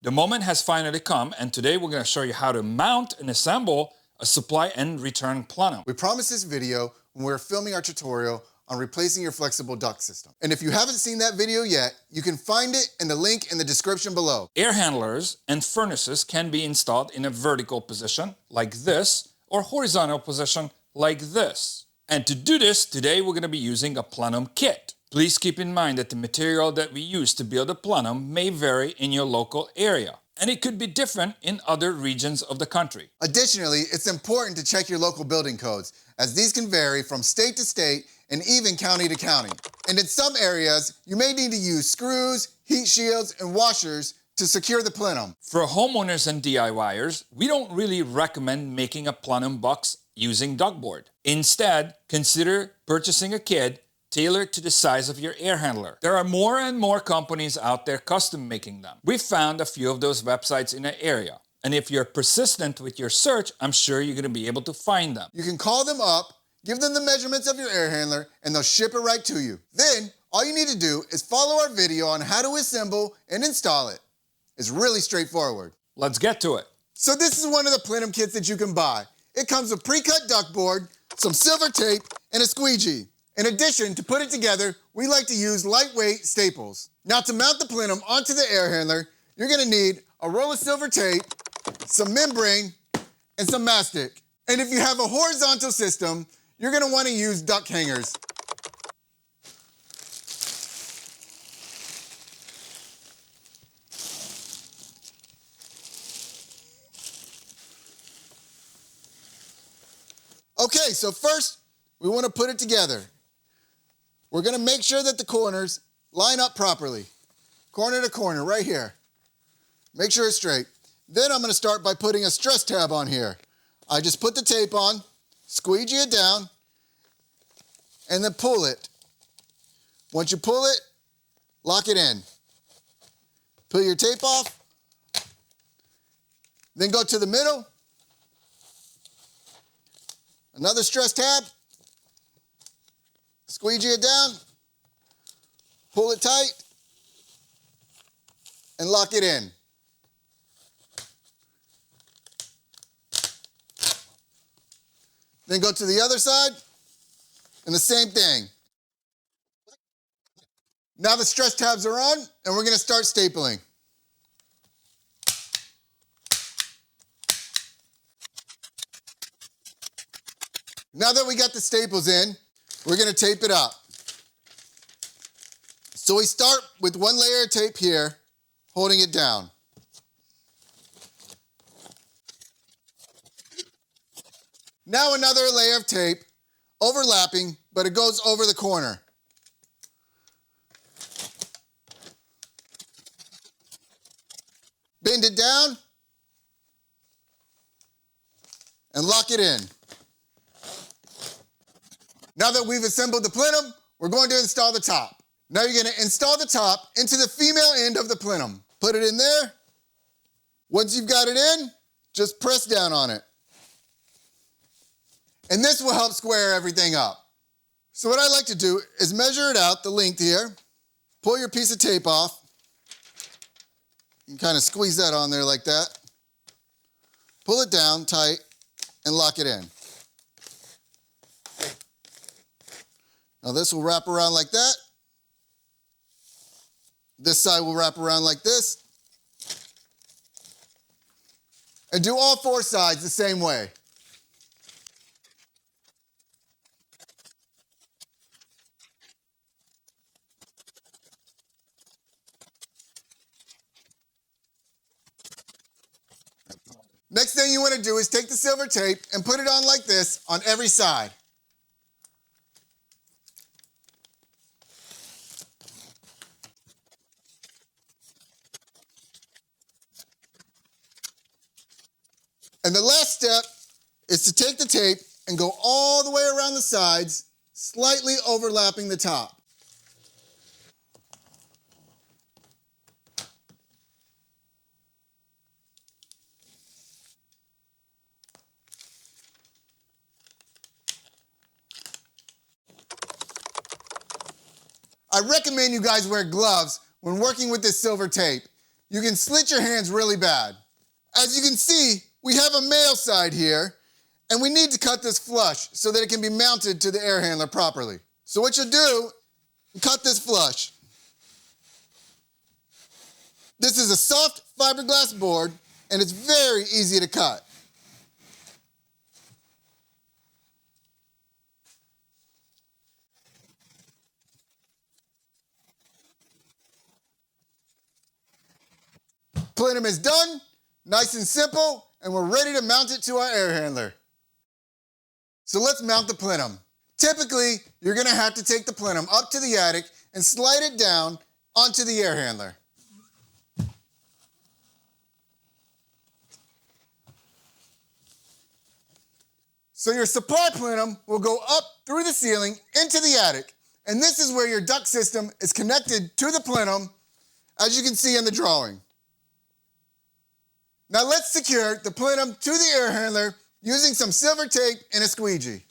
The moment has finally come, and today we're going to show you how to mount and assemble a supply and return plenum. We promised this video when we were filming our tutorial on replacing your flexible duct system. And if you haven't seen that video yet, you can find it in the link in the description below. Air handlers and furnaces can be installed in a vertical position like this or horizontal position like this. And to do this, today we're going to be using a plenum kit. Please keep in mind that the material that we use to build a plenum may vary in your local area, and it could be different in other regions of the country. Additionally, it's important to check your local building codes, as these can vary from state to state and even county to county. And in some areas, you may need to use screws, heat shields, and washers to secure the plenum. For homeowners and DIYers, we don't really recommend making a plenum box using ductboard. Instead, consider purchasing a kit tailored to the size of your air handler. There are more and more companies out there custom making them. We've found a few of those websites in the area. And if you're persistent with your search, I'm sure you're going to be able to find them. You can call them up, give them the measurements of your air handler, and they'll ship it right to you. Then, all you need to do is follow our video on how to assemble and install it. It's really straightforward. Let's get to it. So this is one of the plenum kits that you can buy. It comes with pre-cut duct board, some silver tape, and a squeegee. In addition, to put it together, we like to use lightweight staples. Now to mount the plenum onto the air handler, you're gonna need a roll of silver tape, some membrane, and some mastic. And if you have a horizontal system, you're gonna wanna use duct hangers. Okay, so first, we wanna put it together. We're gonna make sure that the corners line up properly. Corner to corner, right here. Make sure it's straight. Then I'm gonna start by putting a stress tab on here. I just put the tape on, squeegee it down, and then pull it. Once you pull it, lock it in. Pull your tape off, then go to the middle, another stress tab, squeegee it down, pull it tight, and lock it in. Then go to the other side, and the same thing. Now the stress tabs are on, and we're gonna start stapling. Now that we got the staples in, we're gonna tape it up. So we start with one layer of tape here, holding it down. Now another layer of tape, overlapping, but it goes over the corner. Bend it down, and lock it in. Now that we've assembled the plenum, we're going to install the top. Now you're gonna install the top into the female end of the plenum. Put it in there. Once you've got it in, just press down on it. And this will help square everything up. So what I like to do is measure it out, the length here. Pull your piece of tape off. You can kind of squeeze that on there like that. Pull it down tight and lock it in. Now this will wrap around like that. This side will wrap around like this. And do all four sides the same way. Next thing you want to do is take the silver tape and put it on like this on every side. And the last step is to take the tape and go all the way around the sides, slightly overlapping the top. I recommend you guys wear gloves when working with this silver tape you can slit your hands really bad. As you can see, we have a male side here, and we need to cut this flush so that it can be mounted to the air handler properly. So what you'll do, cut this flush. This is a soft fiberglass board, and it's very easy to cut. Plenum is done, nice and simple, and we're ready to mount it to our air handler. So let's mount the plenum. Typically, you're gonna have to take the plenum up to the attic and slide it down onto the air handler. So your supply plenum will go up through the ceiling into the attic, and this is where your duct system is connected to the plenum, as you can see in the drawing. Now let's secure the plenum to the air handler using some silver tape and a squeegee.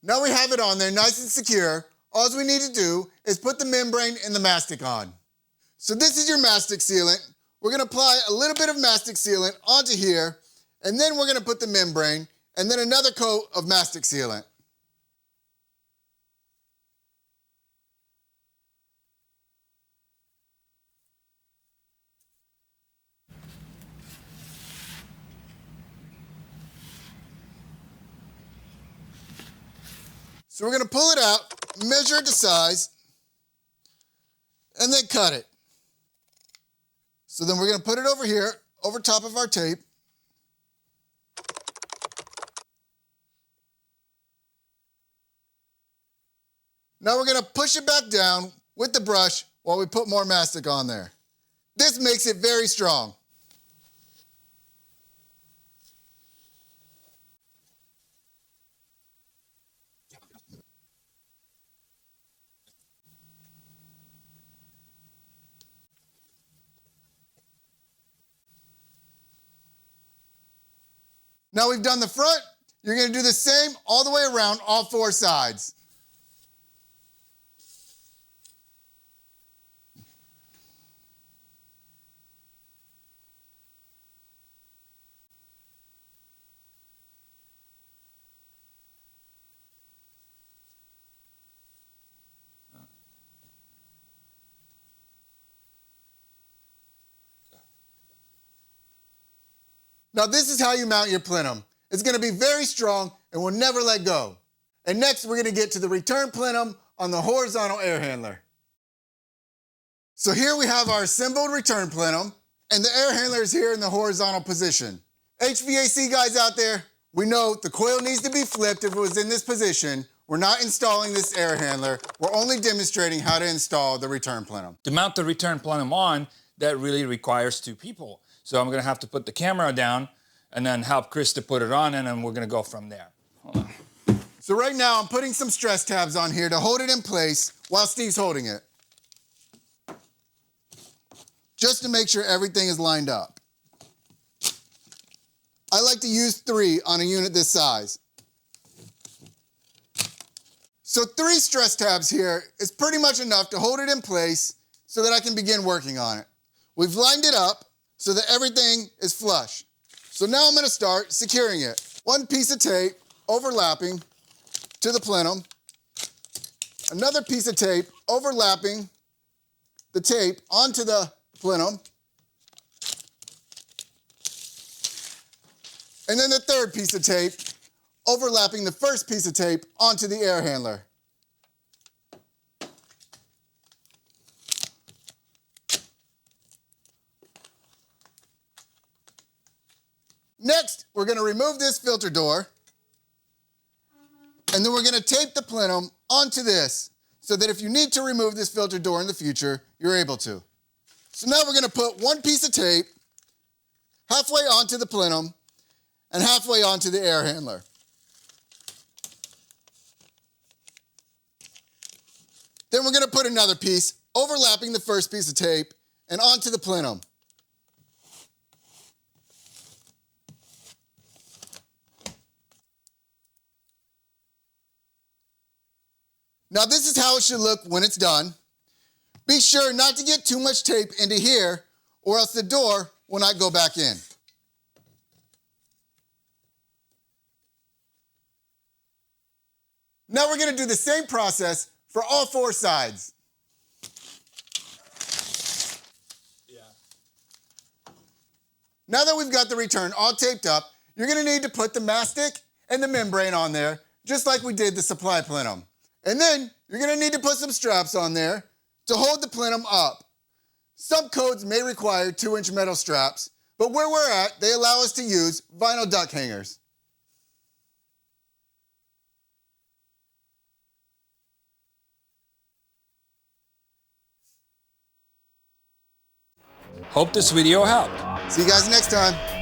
Now we have it on there nice and secure. All we need to do is put the membrane and the mastic on. So this is your mastic sealant. We're gonna apply a little bit of mastic sealant onto here, and then we're gonna put the membrane, and then another coat of mastic sealant. So we're gonna pull it out, measure it to size, and then cut it. So then we're gonna put it over here, over top of our tape. Now we're gonna push it back down with the brush while we put more mastic on there. This makes it very strong. Now we've done the front, you're gonna do the same all the way around all four sides. Now this is how you mount your plenum. It's gonna be very strong and will never let go. And next we're gonna get to the return plenum on the horizontal air handler. So here we have our assembled return plenum, and the air handler is here in the horizontal position. HVAC guys out there, we know the coil needs to be flipped if it was in this position. We're not installing this air handler. We're only demonstrating how to install the return plenum. To mount the return plenum on, that really requires two people. So I'm gonna have to put the camera down and then help Chris to put it on, and then we're gonna go from there. Hold on. So right now I'm putting some stress tabs on here to hold it in place while Steve's holding it. Just to make sure everything is lined up. I like to use 3 on a unit this size. So 3 stress tabs here is pretty much enough to hold it in place so that I can begin working on it. We've lined it up so that everything is flush. So now I'm gonna start securing it. 1 piece of tape overlapping to the plenum, another piece of tape overlapping the tape onto the plenum, and then the 3rd piece of tape overlapping the first piece of tape onto the air handler. Next, we're going to remove this filter door, and then we're going to tape the plenum onto this so that if you need to remove this filter door in the future, you're able to. So now we're going to put one piece of tape halfway onto the plenum and halfway onto the air handler. Then we're going to put another piece overlapping the first piece of tape and onto the plenum. Now this is how it should look when it's done. Be sure not to get too much tape into here or else the door will not go back in. Now we're going to do the same process for all four sides. Now that we've got the return all taped up, you're going to need to put the mastic and the membrane on there, just like we did the supply plenum. And then you're going to need to put some straps on there to hold the plenum up. Some codes may require 2-inch metal straps, but where we're at, they allow us to use vinyl duct hangers. Hope this video helped. See you guys next time.